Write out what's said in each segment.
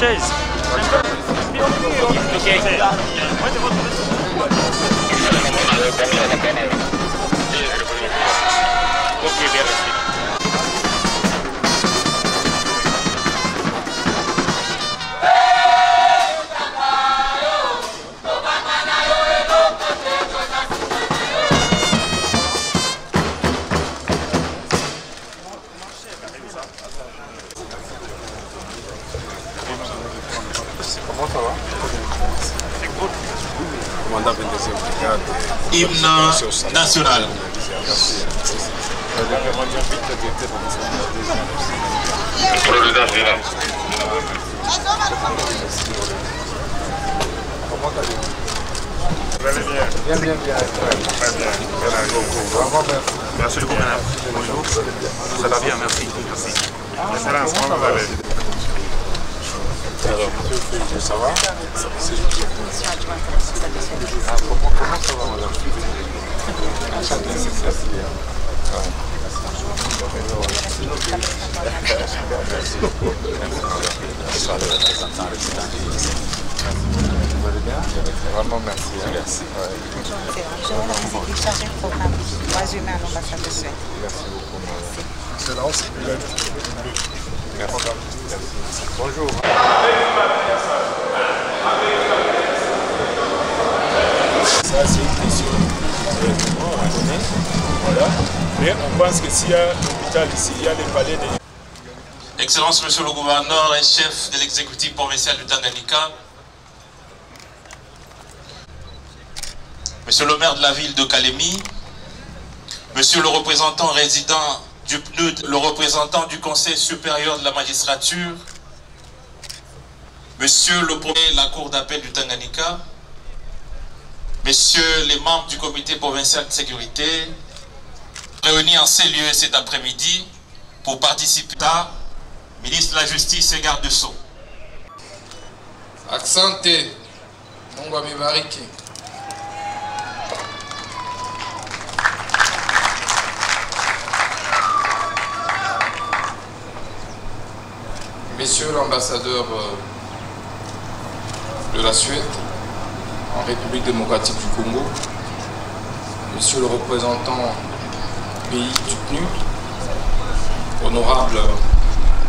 chaise. Ok, bien resté. Comment ça va? C'est cool. Commandant 22e brigade. Hymne national. Vous allez bien? Bien. Très bien. Vraiment, merci. Merci le gouverneur. Bonjour. Ça va bien, merci. Excellence, comment vous allez? Alors, monsieur Fouillé, ça va? Comment ça va, madame? Vous allez bien? Vraiment, merci. Merci. Je vais la chargée de programme droits humains à l'ambassade de Suède. Merci beaucoup. Excellence. Merci. Bonjour. Ça, c'est une question. Voilà. Mais on pense que s'il y a l'hôpital ici, il y a les palais des... Excellence, Monsieur le gouverneur et chef de l'exécutif provincial du Tanganyika, Monsieur le maire de la ville de Kalemi, Monsieur le représentant résident du PNUD, le représentant du Conseil supérieur de la magistrature, Monsieur le premier de la Cour d'appel du Tanganyika, Messieurs les membres du comité provincial de sécurité, réunis en ces lieux cet après-midi pour participer à ministre de la Justice et garde de Sceaux. Asante, Mungu amebariki. Messieurs l'ambassadeur de la Suède en République démocratique du Congo, Monsieur le représentant pays du PNUD, honorable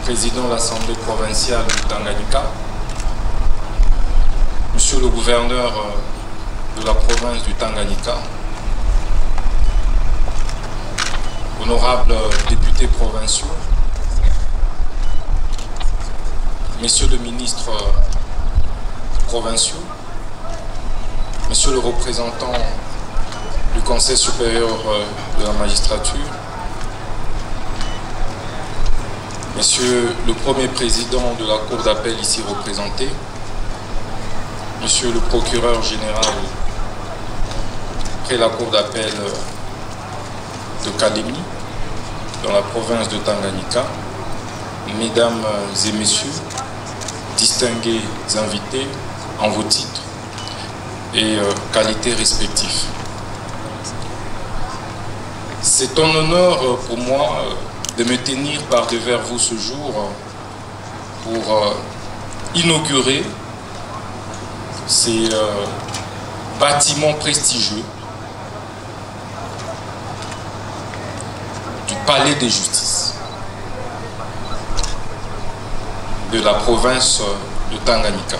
président de l'Assemblée provinciale du Tanganyika, Monsieur le gouverneur de la province du Tanganyika, honorables députés provinciaux, Messieurs les ministres provinciaux, Monsieur le représentant du Conseil supérieur de la magistrature, Monsieur le premier président de la Cour d'appel ici représenté, Monsieur le procureur général près la Cour d'appel de Kalemi, dans la province de Tanganyika, Mesdames et Messieurs, distingués invités en vos titres et qualités respectives. C'est un honneur pour moi de me tenir par devers vous ce jour pour inaugurer ces bâtiments prestigieux du Palais de Justice de la province de Tanganyika.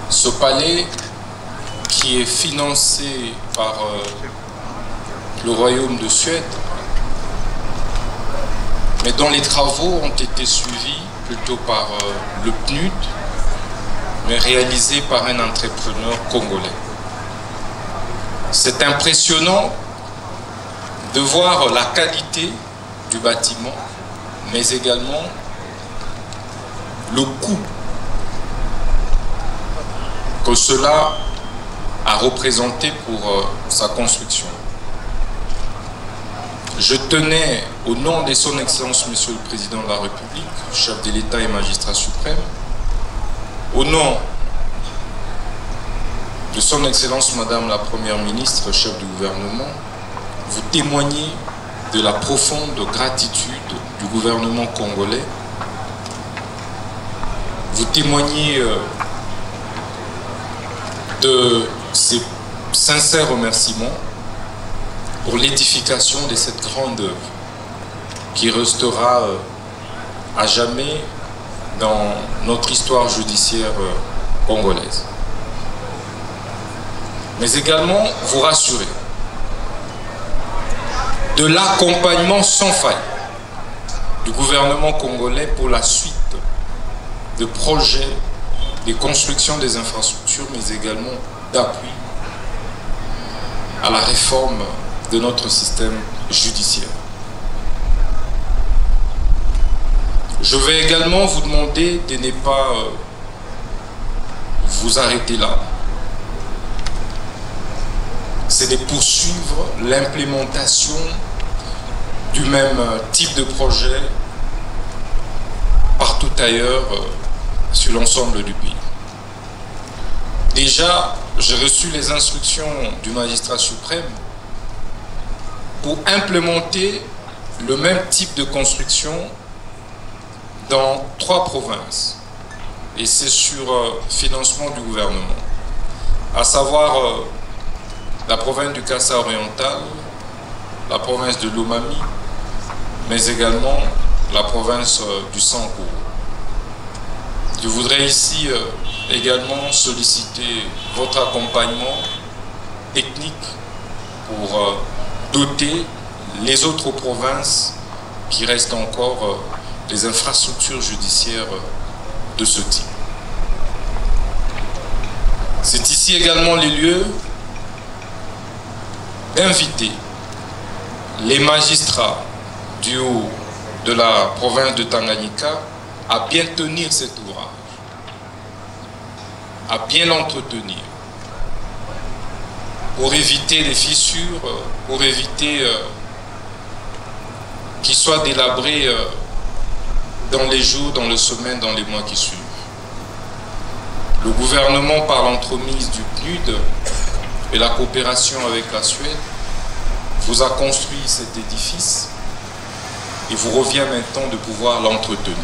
Ce palais qui est financé par le Royaume de Suède, mais dont les travaux ont été suivis plutôt par le PNUD, mais réalisés par un entrepreneur congolais. C'est impressionnant de voir la qualité du bâtiment, mais également le coût que cela a représenté pour sa construction. Je tenais, au nom de son Excellence Monsieur le Président de la République, chef de l'État et magistrat suprême, au nom de son Excellence Madame la Première Ministre, chef du gouvernement, vous témoigner de la profonde gratitude du gouvernement congolais vous témoigner de ces sincères remerciements pour l'édification de cette grande œuvre qui restera à jamais dans notre histoire judiciaire congolaise. Mais également vous rassurer de l'accompagnement sans faille du gouvernement congolais pour la suite de projets de construction des infrastructures, mais également d'appui à la réforme de notre système judiciaire. Je vais également vous demander de ne pas vous arrêter là. C'est de poursuivre l'implémentation du même type de projet partout ailleurs sur l'ensemble du pays. Déjà, j'ai reçu les instructions du magistrat suprême pour implémenter le même type de construction dans 3 provinces. Et c'est sur financement du gouvernement, à savoir la province du Kassa oriental, la province de Lomami, mais également la province du Sankourou. Je voudrais ici également solliciter votre accompagnement technique pour doter les autres provinces qui restent encore des infrastructures judiciaires de ce type. C'est ici également les lieux d'inviter les magistrats du haut de la province de Tanganyika à bien tenir cet ouvrage, à bien l'entretenir, pour éviter les fissures, pour éviter qu'il soit délabré dans les jours, dans les semaines, dans les mois qui suivent. Le gouvernement, par l'entremise du PNUD et la coopération avec la Suède, vous a construit cet édifice. Il vous revient maintenant de pouvoir l'entretenir.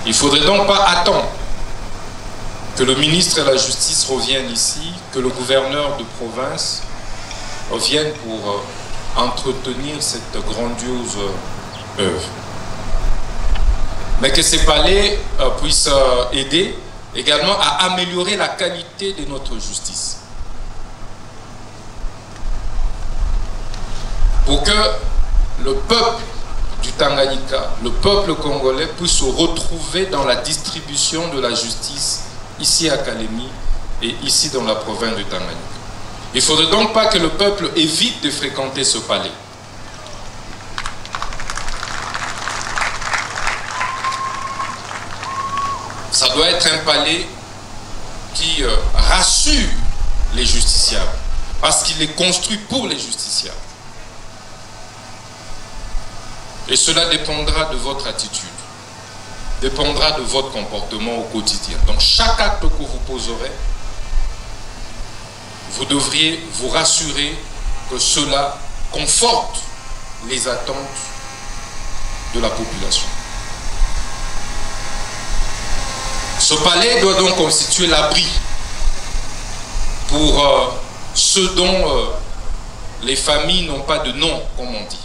Il ne faudrait donc pas attendre que le ministre de la Justice revienne ici, que le gouverneur de province revienne pour entretenir cette grandiose œuvre. Mais que ces palais puissent aider également à améliorer la qualité de notre justice. Pour que le peuple du Tanganyika, le peuple congolais puisse se retrouver dans la distribution de la justice ici à Kalemi et ici dans la province du Tanganyika. Il ne faudrait donc pas que le peuple évite de fréquenter ce palais. Ça doit être un palais qui rassure les justiciables, parce qu'il est construit pour les justiciables. Et cela dépendra de votre attitude, dépendra de votre comportement au quotidien. Donc chaque acte que vous poserez, vous devriez vous rassurer que cela conforte les attentes de la population. Ce palais doit donc constituer l'abri pour ceux dont les familles n'ont pas de nom, comme on dit.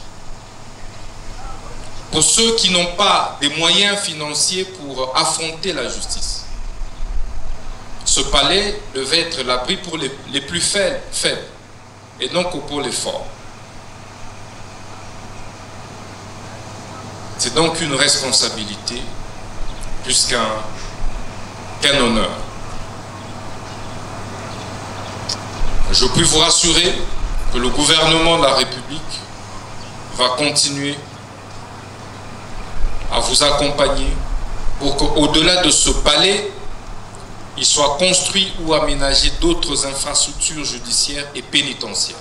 Pour ceux qui n'ont pas des moyens financiers pour affronter la justice. Ce palais devait être l'abri pour les plus faibles et non que pour les forts. C'est donc une responsabilité plus qu'un honneur. Je puis vous rassurer que le gouvernement de la République va continuer à vous accompagner pour qu'au-delà de ce palais, il soit construit ou aménagé d'autres infrastructures judiciaires et pénitentiaires.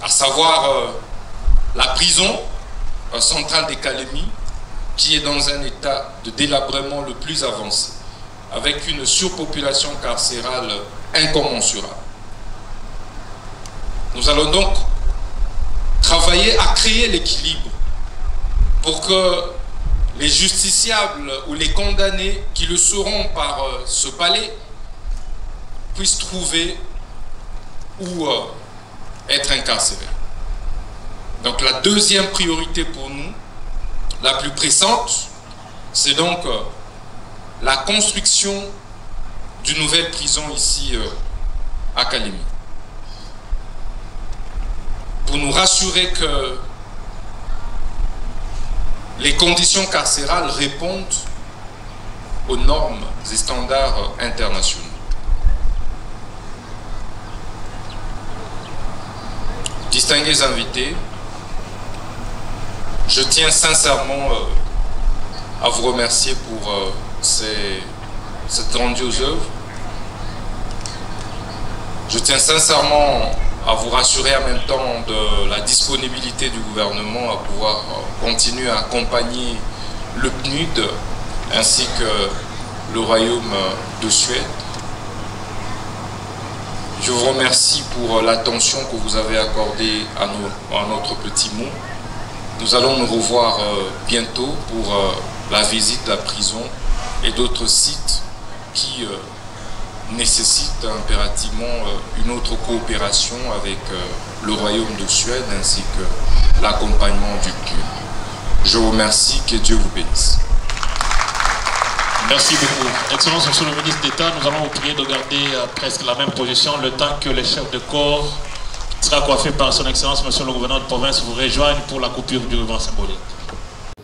À savoir la prison centrale de Kalemi, qui est dans un état de délabrement le plus avancé, avec une surpopulation carcérale incommensurable. Nous allons donc travailler à créer l'équilibre pour que les justiciables ou les condamnés qui le seront par ce palais puissent trouver où être incarcérés. Donc la deuxième priorité pour nous, la plus pressante, c'est donc la construction d'une nouvelle prison ici à Kalemi. Pour nous rassurer que les conditions carcérales répondent aux normes et standards internationaux. Distingués invités, je tiens sincèrement à vous remercier pour cette grandiose œuvre. Je tiens sincèrement à vous rassurer en même temps de la disponibilité du gouvernement à pouvoir continuer à accompagner le PNUD ainsi que le Royaume de Suède. Je vous remercie pour l'attention que vous avez accordée à notre petit mot. Nous allons nous revoir bientôt pour la visite de la prison et d'autres sites qui nécessitent impérativement une autre coopération avec le Royaume de Suède ainsi que l'accompagnement du PNUD. Je vous remercie, que Dieu vous bénisse. Merci beaucoup. Excellence, Monsieur le ministre d'État, nous allons vous prier de garder presque la même position le temps que les chefs de corps sera coiffé par son Excellence, Monsieur le gouverneur de province, vous rejoignent pour la coupure du ruban symbolique.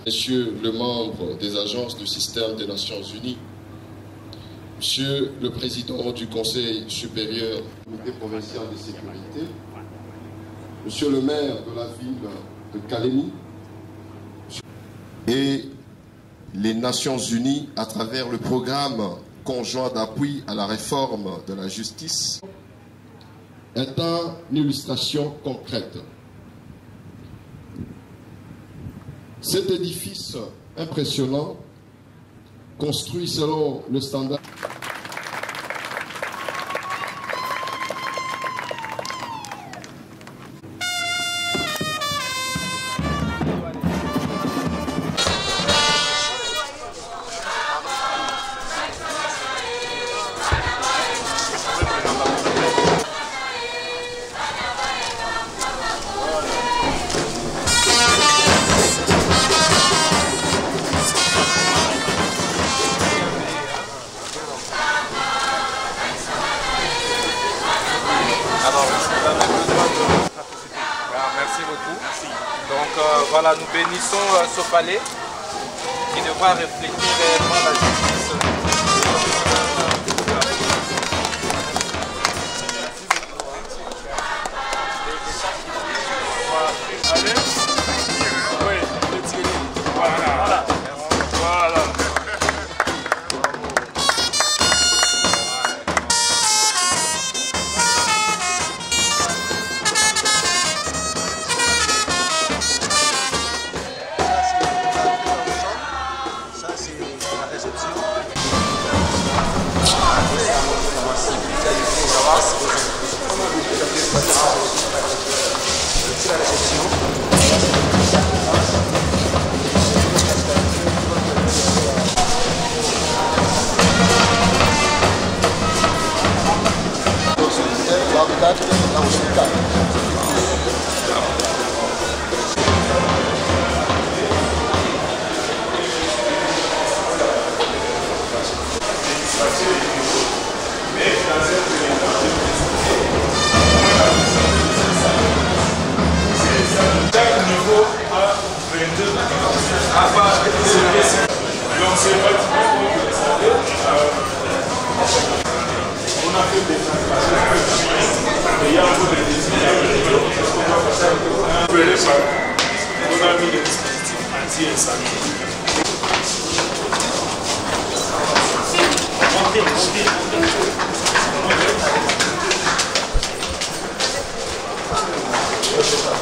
Messieurs les membres des agences du système des Nations Unies, Monsieur le Président du Conseil supérieur du Comité provincial de sécurité, Monsieur le maire de la ville de Kalemi, et les Nations Unies à travers le programme conjoint d'appui à la réforme de la justice est une illustration concrète. Cet édifice impressionnant, construit selon le standard Merci beaucoup. Donc voilà, nous bénissons ce palais qui devra refléter réellement la justice. Allez. Oui, voilà. Voilà.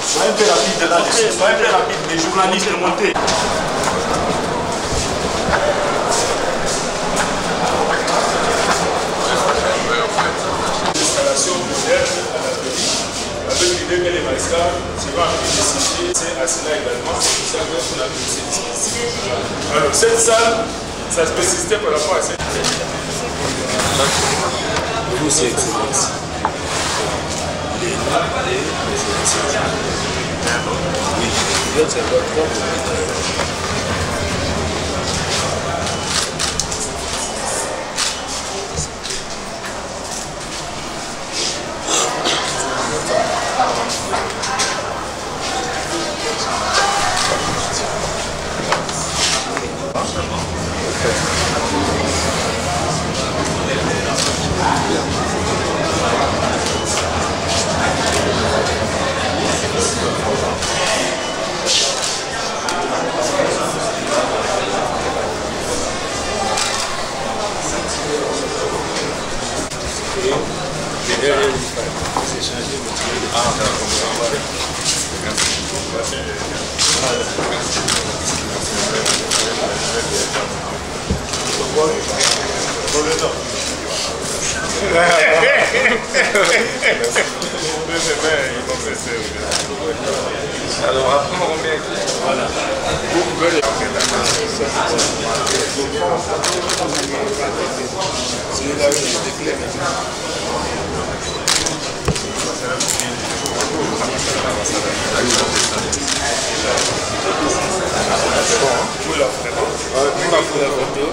Soyez un peu rapide là-dessus, soyez un peu rapide, les journalistes montez. L'installation moderne à la Belgique, avec l'idée que les maïscars effectivement décidé, c'est à cela également, c'est pour ça qu'on a mis cette spécificité. Alors cette salle, sa spécificité par rapport à cette... Vous, c'est excellence. Oui, c'est votre propre. Alors après on remet voilà. Pour la photo.